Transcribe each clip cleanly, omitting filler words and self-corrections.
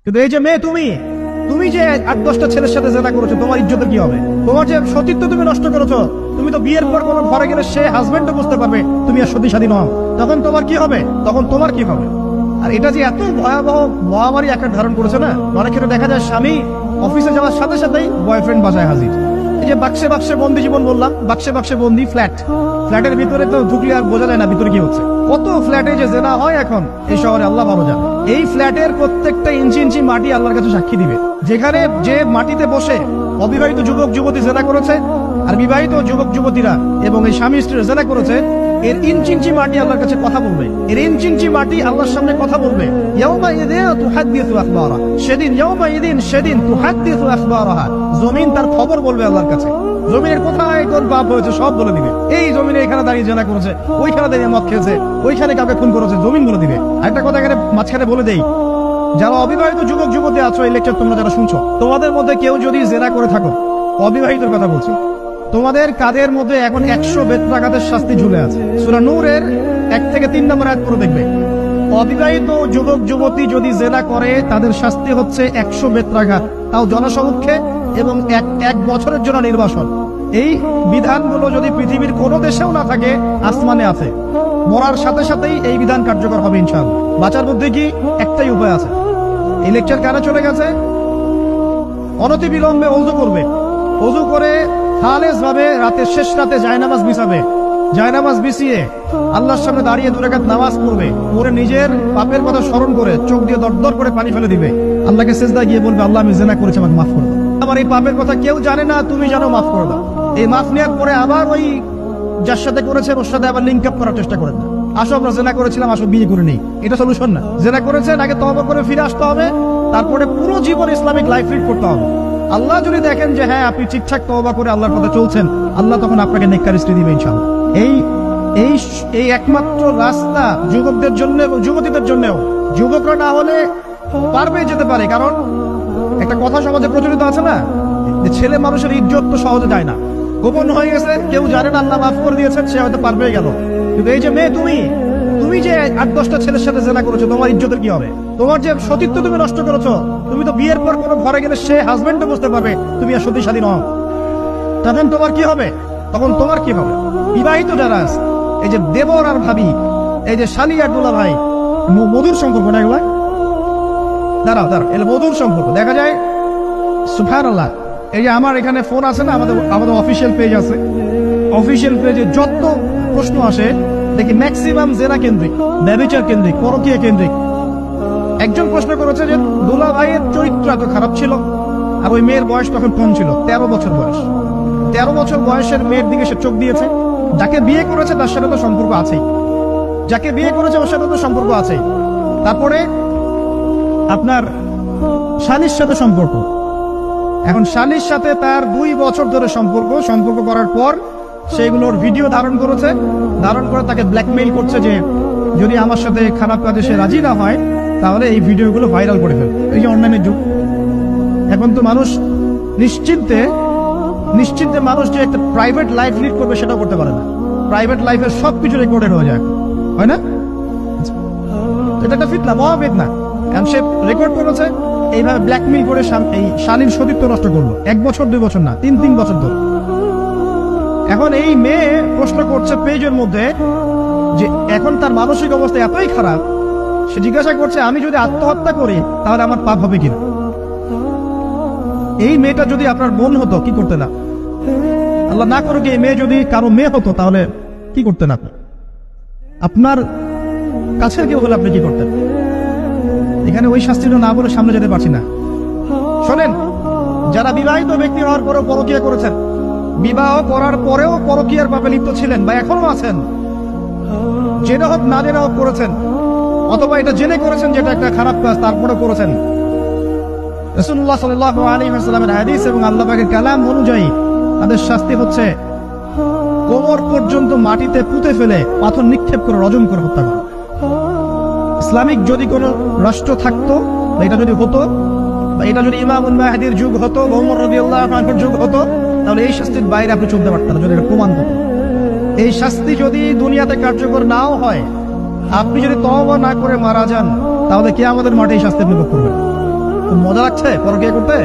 কিন্তু এই যে মেয়ে, তুমি তুমি যে 8-10টা ছেলের সাথে জেনা করেছো, তোমার ইজ্জতের কি হবে? তোমার যে সতীত্ব তুমি নষ্ট করেছো, তুমি তো বিয়ের পর কোনো ঘরে গেলে সে হাজবেন্ডও বুঝতে পারবে তুমি আর সতী সাথী নও, তখন তোমার কি হবে? তখন তোমার কি হবে? আর এটা যে এত ভয়াবহ মহামারী আকার ধারণ করেছে না, অনেক ক্ষেত্রে দেখা যায় স্বামী অফিসে যাওয়ার সাথে সাথেই বয়ফ্রেন্ড বাসায় হাজির। এই যে বাক্সে বাক্সে বন্দি জীবন বললাম, বাক্সে বাক্সে বন্দি ফ্ল্যাটের ভিতরে তো ঢুকলে আর বোঝা যায় না ভিতরে কি হচ্ছে। কত ফ্ল্যাটে যে জেনা হয় এখন এই শহরে, আল্লাহ ভালো জানে। এই ফ্ল্যাটের প্রত্যেকটা ইঞ্চি ইঞ্চি মাটি আল্লাহর কাছে সাক্ষী দিবে। যেখানে যে মাটিতে বসে অবিবাহিত যুবক যুবতী জেনা করেছে আর বিবাহিত যুবক যুবতীরা এবং এই স্বামী স্ত্রী জেনা করেছে, এর ইঞ্চি ইঞ্চি মাটি আল্লাহর কাছে কথা বলবে। এর ইঞ্চি ইঞ্চি মাটি আল্লাহর সামনে কথা বলবে। সেদিন জমিন তার খবর বলবে আল্লাহর কাছে। জমিনের কোথায় কোন পাপ হয়েছে সব বলে দিবে। এই জমিনে এখানে দাঁড়িয়ে জেনা করেছে, ওইখানে দাঁড়িয়ে মদ খেয়েছে, ওইখানে কাউকে খুন করেছে, জমিন বলে দিবে। একটা কথা এখানে মাঝখানে বলে দেই, যারা অবিবাহিত যুবক যুবতী আছো, এই লেকচার তোমরা যারা শুনছো, তোমাদের মধ্যে কেউ যদি জেনা করে থাকো, অবিবাহিতের কথা বলছি, তোমাদের কাদের মধ্যে এখন 100 বেত্রাঘাতের শাস্তি ঝুলে আছে। সূরা নূরের 1 থেকে 3 নম্বর আয়াত পড়ে দেখবে, অবিবাহিত যুবক যুবতী যদি জেনা করে তাদের শাস্তি হচ্ছে 100 বেত্রাঘাত, তাও জনসমক্ষে, এবং এক বছরের জন্য নির্বাসন। এই বিধানগুলো যদি পৃথিবীর কোনো দেশেও না থাকে, আসমানে আছে। মরার সাথে সাথেই এই বিধান কার্যকর হবে ইনশাআল্লাহ। বাঁচার মধ্যে কি একটাই উপায় আছে। এই লেকচার কারা চলে গেছে, অনতি বিলম্বে ওযু করবে। ওযু করে খালেস ভাবে রাতের শেষ রাতে জায়নামাজ বিছাবে। জায়নামাজ বিছিয়ে আল্লাহর সামনে দাঁড়িয়ে 2 রাকাত নামাজ পড়বে। পরে নিজের পাপের কথা স্মরণ করে চোখ দিয়ে দরদর করে পানি ফেলে দিবে। আল্লাহকে সিজদা গিয়ে বলবে, আল্লাহ আমি জিনা করেছি, আমাকে মাফ করে দাও। আমার এই পাপের কথা কেউ জানে না, তুমি জানো, মাফ করে দাও। এই মাফ নেওয়ার পরে আবার ওই যার সাথে করেছেন ওর সাথে আবার লিঙ্ক আপ করার চেষ্টা করেন না। আসো আমরা জেনা করেছিলাম, আসো বিয়ে করে নেই, এটা সলিউশন না। জেনা করেছেন, আগে তওবা করে ফিরে আসতে হবে, তারপরে পুরো জীবন ইসলামিক লাইফ লিড করতে হবে। আল্লাহ যদি দেখেন যে হ্যাঁ আপনি ঠিকঠাক তওবা করে আল্লাহর পথে চলছেন, আল্লাহ তখন আপনাকে নেককার স্ত্রী দিবে ইনশাআল্লাহ। এই একমাত্র রাস্তা যুবকদের জন্য এবং যুবতীদের জন্যও। যুবকরা না হলে পারবে যেতে পারে, কারণ একটা কথা সমাজে প্রচলিত আছে না, যে ছেলে মানুষের ইজ্জত তো সহজে যায় না, গোপন হয়ে গেছে, কেউ জানে না, আল্লাহ মাফ করে দিয়েছেন, সে হয়তো পারবে গেল। কিন্তু এই যে মেয়ে, তুমি যে 8-10টা ছেলের সাথে জেনা করেছো, তোমার ইজ্জতের কি হবে? তোমার যে সতীত্ব তুমি নষ্ট করেছো, তুমি তো বিয়ের পর কোনো ঘরে গেলে সে হাজবেন্ডও বুঝতে পারবে তুমি আর সতী সাথী নও, তখন তোমার কি হবে? বিবাহিত যারা আছে, এই যে দেবর আর ভাবি, এই যে শালী আর দুলা ভাই, মধুর সম্পর্ক না এগুলা? দাঁড়াও এগুলো মধুর সম্পর্ক। দেখা যায় সুবহানাল্লাহ, এই যে আমার এখানে ফোন আছে না, আমাদের অফিসিয়াল পেজ আছে, অফিসিয়াল পেজে যত প্রশ্ন আসে দেখি ম্যাক্সিমাম জেনা কেন্দ্রিক, ব্যভিচার কেন্দ্রিক, পরকীয়া কেন্দ্রিক। একজন প্রশ্ন করেছে যে দুলা ভাইয়ের চরিত্র এত খারাপ ছিল, আর ওই মেয়ের বয়স তখন কম ছিল, 13 বছর বয়স। 13 বছর বয়সের মেয়ের দিকে সে চোখ দিয়েছে। যাকে বিয়ে করেছে তার সাথে তো সম্পর্ক আছেই, যাকে বিয়ে করেছে ওর সাথে তো সম্পর্ক আছেই। তারপরে আপনার শালীর সাথে সম্পর্ক, এখন শালীর সাথে তার 2 বছর ধরে সম্পর্ক করার পর সেগুলোর ভিডিও ধারণ করে তাকে ব্ল্যাকমেইল করছে যে যদি আমার সাথে খারাপ কাজে সে রাজি না হয় তাহলে এই ভিডিওগুলো ভাইরাল করে ফেলবে। এই যে অনলাইনের যুগ, এখন তো মানুষ নিশ্চিন্তে মানুষ যে একটা প্রাইভেট লাইফ লিড করবে সেটাও করতে পারে না। প্রাইভেট লাইফের সবকিছু রেকর্ডেড হয়ে যায়, হয় না? এটা একটা ফিতনা, মহাফিতনা। কারণ সে রেকর্ড করেছে, এইভাবে ব্ল্যাকমেইল করে এই শালীর সতীত্ব নষ্ট করলো। 1 বছর 2 বছর না, 3 বছর ধরে। এখন এই মেয়ে প্রশ্ন করছে পেজের মধ্যে যে এখন তার মানসিক অবস্থা এতই খারাপ, সে জিজ্ঞাসা করছে আমি যদি আত্মহত্যা করি তাহলে আমার পাপ হবে কিনা। এই মেয়েটা যদি আপনার বোন হতো কি করতেন না? আল্লাহ না করুক এই মেয়ে যদি কারো মেয়ে হতো তাহলে কি করতেন আপনি? আপনার কাছের কেউ হলে আপনি কি করতেন? এখানে ওই শাস্তিটা না বলে সামনে যেতে পারছি না। শোনেন, যারা বিবাহিত ব্যক্তি হওয়ার পরেও পরকীয়া করেছেন, বিবাহ করার পরেও পরকীয়ার পাপে লিপ্ত ছিলেন বা এখনো আছেন, জেনে হোক না জেনে হোক করেছেন, অথবা এটা জেনে করেছেন যেটা একটা খারাপ কাজ তারপরে করেছেন, রাসূলুল্লাহ সাল্লাল্লাহু আলাইহি ওয়াসাল্লামের হাদিস এবং আল্লাহ পাকের কালাম অনুযায়ী তাদের শাস্তি হচ্ছে কোমর পর্যন্ত মাটিতে পুঁতে ফেলে পাথর নিক্ষেপ করে রজম করে হত্যা করা। ইসলামিক যদি কোনো রাষ্ট্র থাকতো, এটা যদি হতো, বা এটা যদি ইমামুল মাহদির যুগ হতো, ওমর রাদিয়াল্লাহু আনহুর যুগ হতো, তাহলে এই শাস্তির বাইরে আপনি চলতে পারতেন না, যদি এটা প্রমাণ হতো। এই শাস্তি যদি দুনিয়াতে কার্যকর নাও হয়, আপনি যদি তওবা না করে মারা যান, তাহলে কিয়ামতের মাঠে এই শাস্তি আপনি ভোগ করবেন। মজা লাগছে পরকিয়া করতে?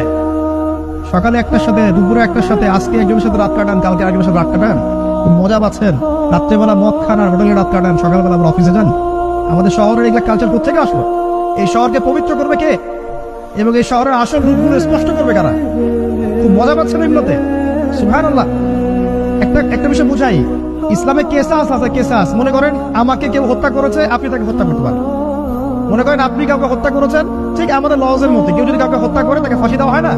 সকালে একটার সাথে, দুপুরে একটার সাথে, আজকে একজনের সাথে রাত কাটান, কালকে একজনের সাথে রাত কাটান, মজা পাচ্ছেন। রাত্রেবেলা মদ খান আর হোটেলে রাত কাটান, সকালবেলা আবার অফিসে যান। আমাদের শহরের এগুলা কালচার কোথেকে আসলো? এই শহরকে পবিত্র করবে কে এবং এই শহরের আসল রূপগুলো স্পষ্ট করবে কারা? খুব মজা পাচ্ছেন এগুলোতে। সুবহানাল্লাহ। একটা বিষয় বুঝাই, ইসলামে কেসাস আছে, কেসাস। মনে করেন আমাকে কেউ হত্যা করেছে, আপনি তাকে হত্যা করতে পারেন। মনে করেন আপনি কাউকে হত্যা করেছেন, ঠিক আমাদের লজের মধ্যে কেউ যদি কাউকে হত্যা করে তাকে ফাঁসি দেওয়া হয় না?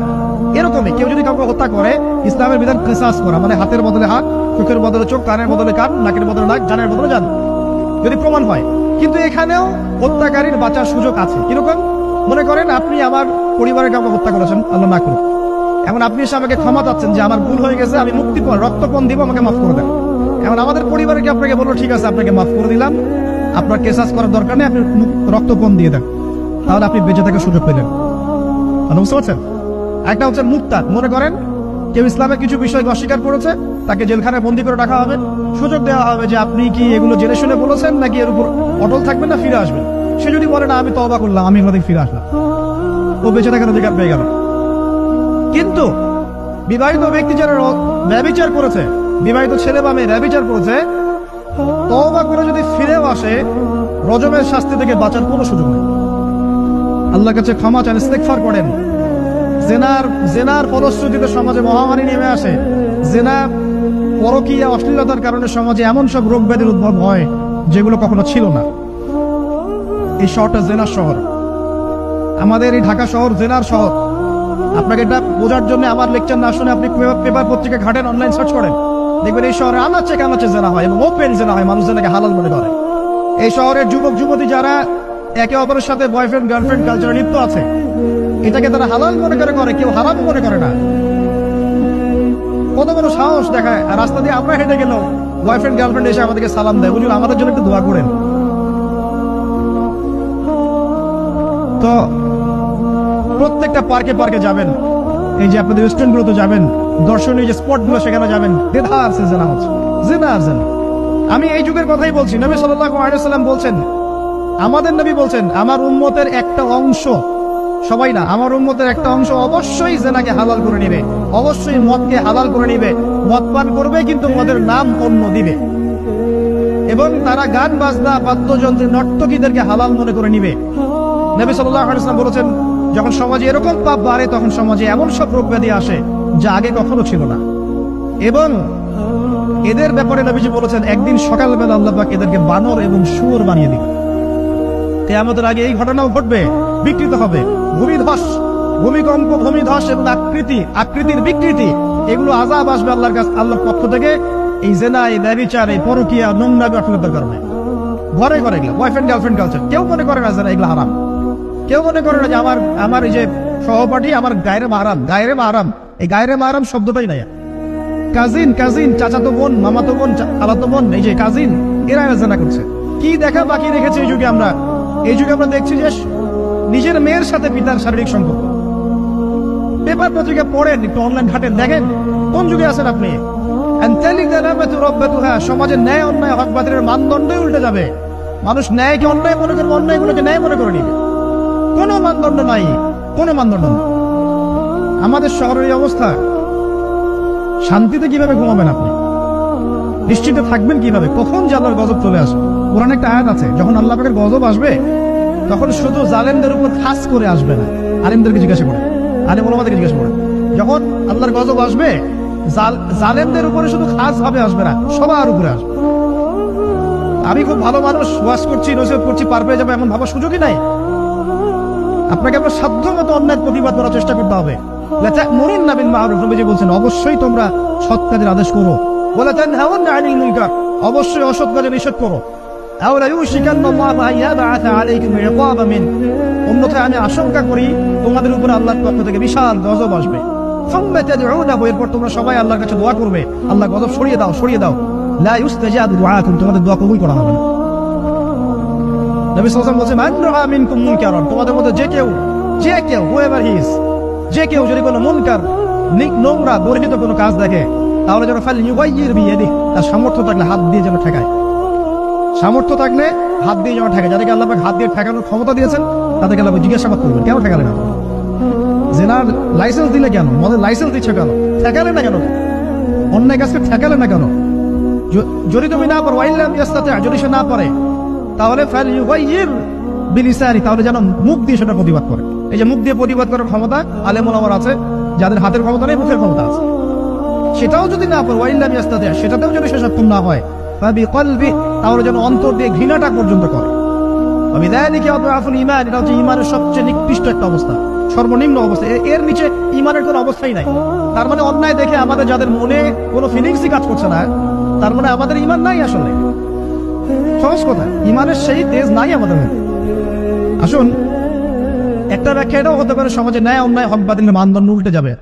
এরকমই কেউ যদি কাউকে হত্যা করে, ইসলামের বিধান কেসাস করা, মানে হাতের বদলে হাত, চোখের বদলে চোখ, কানের বদলে কান, নাকের বদলে নাক, জানের বদলে জান, যদি প্রমাণ হয়। কিন্তু এখানেও হত্যাকারীর বাঁচার সুযোগ আছে। কিরকম? মনে করেন আপনি আমার পরিবারের কাউকে হত্যা করেছেন, আল্লাহ না করুন, এখন আপনি এসে আমাকে ক্ষমা চাচ্ছেন যে আমার ভুল হয়ে গেছে, আমি মুক্তিপণ রক্তপণ দিব, আমাকে মাফ করে দেন। এখন আমাদের পরিবারকে আপনাকে বললো ঠিক আছে আপনাকে মাফ করে দিলাম, আপনার কেসাস করার দরকার নেই, আপনি রক্তপণ দিয়ে দেন, তাহলে আপনি বেঁচে থাকার সুযোগ পেলেন। বুঝতে পারছেন? একটা হচ্ছে মুক্তার। মনে করেন কেউ ইসলামের কিছু বিষয় অস্বীকার করেছে, তাকে জেলখানায় বন্দী করে রাখা হবে, সুযোগ দেওয়া হবে যে আপনি কি এগুলো জেনে শুনে বলেছেন নাকি এর উপর অটল থাকবেন না ফিরে আসবেন। সে যদি বলে না আমি তওবা করলাম, আমি এগুলো থেকে ফিরে আসলাম, ও বেঁচে থাকার অধিকার পেয়ে গেল। কিন্তু বিবাহিত ব্যক্তি যারা ব্যভিচার করেছে, বিবাহিত ছেলে বা মেয়ে ব্যভিচার করেছে, তওবা করে যদি ফিরেও আসে, রজমের শাস্তি থেকে বাঁচার কোনো সুযোগ নেই। আল্লাহর কাছে ক্ষমা চান, ইস্তেগফার করেন। জেনার ফলশ্রুতিতে সমাজে মহামারী নেমে আসে। জেনা, পরকীয়া, অশ্লীলতার কারণে সমাজে এমন সব রোগ ব্যাধির উদ্ভব হয় যেগুলো কখনো ছিল না। এই শহরটা জেনার শহর, আমাদের এই ঢাকা শহর জেনার শহর। আপনাকে এটা বোঝার জন্য আমার লেকচার না শুনে আপনি পেপার পত্রিকা ঘাটেন, অনলাইন সার্চ করেন, দেখবেন এই শহরে আনাচে কানাচে জেনা হয় এবং ওপেন জেনা হয়, মানুষ জেনাকে হালাল মনে করে। এই শহরের যুবক যুবতী যারা একে অপরের সাথে বয়ফ্রেন্ড গার্লফ্রেন্ড কালচারে লিপ্ত আছে, এটাকে তারা হালাল মনে করে, কেউ হারাম মনে করে না। কত বড় সাহস দেখায়। আর রাস্তা দিয়ে আমরা হেঁটে গেলেও বয়ফ্রেন্ড গার্লফ্রেন্ড এসে আমাদেরকে সালাম দেয়, বুঝুন আমাদের জন্য একটু দোয়া করেন। তো প্রত্যেকটা পার্কে পার্কে যাবেন, এই যে আপনাদের রেস্টুরেন্ট গুলোতে যাবেন, দর্শনীয় যে স্পট গুলো সেখানে যাবেন, দেধা আছে জেনা হচ্ছে, জেনা আর জেনা। আমি এই যুগের কথাই বলছি। নবী সাল্লাল্লাহু আলাইহি ওয়াসাল্লাম বলছেন, আমাদের নবী বলছেন আমার উম্মতের একটা অংশ, সবাই না, আমার উম্মতের একটা অংশ অবশ্যই জেনাকে হালাল করে নিবে, অবশ্যই মদকে হালাল করে নিবে, মদ পান করবে কিন্তু মদের নাম অন্য দিবে, এবং তারা গান বাজনা বাদ্যযন্ত্র নর্তকীদেরকে হালাল মনে করে নিবে। নবী সাল্লাল্লাহু আলাইহি ওয়াসাল্লাম বলেছেন, যখন সমাজে এরকম পাপ বাড়ে তখন সমাজে এমন সব রোগ ব্যাধি আসে যা আগে কখনো ছিল না। এবং এদের ব্যাপারে নবীজি বলেছেন, একদিন সকালবেলা আল্লাহ পাক এদেরকে বানর এবং শুয়োর বানিয়ে দিবে। কিয়ামতের আগে এই ঘটনাও ঘটবে, বিকৃত হবে। ভূমিকম্প, ভূমিধস এবং আকৃতির বিকৃতি, এগুলো আযাব আসবে আল্লাহর কাছে, আল্লাহর পক্ষ থেকে। এই জেনা, এই ব্যভিচার, এই পরকীয়া, নোংরামি, অশ্লীলতার কারণে ঘরে ঘরে এগুলো বয়ফ্রেন্ড গার্লফ্রেন্ড কালচার। কেউ মনে করে না যে এগুলো হারাম, কেউ মনে করে না যে আমার এই যে সহপাঠী আমার গায়রে মাহরাম। এই গায়রে মাহরাম শব্দটাই নাই। কাজিন, চাচাতো বোন, মামাতো বোন, খালাতো বোন, এই যে কাজিন, এরা জেনা করছে। কি দেখা বাকি রেখেছে এই যুগে আমরা? এই যুগে আমরা দেখছি যে নিজের মেয়ের সাথে পিতার শারীরিক সম্পর্ক। পেপার পত্রিকা পড়েন, একটু অনলাইন ঘাটেন, দেখেন কোন যুগে আছেন আপনি। সমাজের ন্যায় অন্যায় হক বাতিলের মানদণ্ডই উল্টে যাবে। মানুষ ন্যায়কে অন্যায় মনে করবে, অন্যায়গুলোকে ন্যায় মনে করে নিবে। কোনো মানদণ্ড নাই, কোনো মানদণ্ড নেই। আমাদের শহরের এই অবস্থা, শান্তিতে কিভাবে ঘুমাবেন আপনি? নিশ্চিত থাকবেন কিভাবে? কখন যে আল্লাহর গজব চলে আসে। কোরআনে একটা আয়াত আছে, যখন আল্লাহ পাকের গজব আসবে তখন শুধু জালেমদের উপর খাস করে আসবে না। আলেমদেরকে জিজ্ঞাসা করে, আলেম ওলামাদেরকে জিজ্ঞাসা করে, যখন আল্লাহর গজব আসবে জালেমদের উপরে শুধু খাস ভাবে আসবে না, সবার উপরে আসবে। আমি খুব ভালো মানুষ, ওয়াজ করছি, নসিহত করছি, পার পেয়ে যাবে এমন ভাবার সুযোগই নাই। আপনাকে আপনার সাধ্য মতো অন্যায় প্রতিবাদ করার চেষ্টা করতে হবে। লাতা'মুরুন্না বিল মা'রুফ, নবীজি বলছেন অবশ্যই তোমরা সৎ কাজের আদেশ করো, ওয়ালা তানহাউন্না আনিল মুনকার, অবশ্যই অসৎ কাজে নিষেধ করো। আও লা ইউশিকান্নাল্লাহু আন ইয়াবআথা আলাইকুম ইকাবাম মিন, অন্যথায় আমি আশঙ্কা করি তোমাদের উপর আল্লাহর পক্ষ থেকে বিশাল গজব আসবে। সুম্মা তাদউনাহু, এরপর তোমরা সবাই আল্লাহর কাছে দোয়া করবে, আল্লাহ গজব সরিয়ে দাও। লা ইউস্তাজাবু দুআকুম, তোমাদের দোয়া কবুল করা হবে না। নবী সাল্লাল্লাহু আলাইহি ওয়াসাল্লাম বলেছেন, মান রাআ মিনকুম মুনকারান, তোমাদের মধ্যে যে কেউ whoever he is, যে কেউ যদি কোনো মুনকার, নোংরা, বর্জিত কোনো কাজ দেখে, তাহলে যেন ফালইয়ুগাইয়ির বিয়াদিহি, তার সামর্থ্য থাকলে হাত দিয়ে যেন ঠেকায়। সামর্থ্য থাকলে হাত দিয়ে যেন ঠেকায়। যাদেরকে আল্লাহ পাক হাত দিয়ে ঠেকানোর ক্ষমতা দিয়েছেন তাদেরকে আল্লাহ জিজ্ঞাসাবাদ করবেন, কেন ঠেকালেন না? জেনার লাইসেন্স দিলে কেন, মদের লাইসেন্স দিচ্ছ কেন, ঠেকালে না কেন, অন্যায় কাজকে ঠেকালে না কেন? যদি তুমি না পারো, যদি সে না পারে, তাহলে বিলিসানি, তাহলে যেন মুখ দিয়ে সেটা প্রতিবাদ করে। এই যে মুখ দিয়ে প্রতিবাদ করার ক্ষমতা আলেম ওলামার আছে, যাদের হাতের ক্ষমতা নেই, মুখের ক্ষমতা আছে। সেটাও যদি না পারো, সেটাতেও যদি সে সক্ষম না হয়, তাহলে যেন অন্তর দিয়ে ঘৃণাটা পর্যন্ত করে। ইমান, এটা হচ্ছে ইমানের সবচেয়ে নিকৃষ্ট একটা অবস্থা, সর্বনিম্ন অবস্থা। এর নিচে ইমানের কোনো অবস্থাই নাই। তার মানে অন্যায় দেখে আমাদের যাদের মনে কোনো ফিলিংসই কাজ করছে না, তার মানে আমাদের ইমান নাই। আসলে সহজ কথা, ইমানের সেই তেজ নাই আমাদের মধ্যে। আসুন, একটা ব্যাখ্যা এটাও হতে পারে, সমাজে ন্যায় অন্যায় হক বাতিলের মানদণ্ড উল্টে যাবে।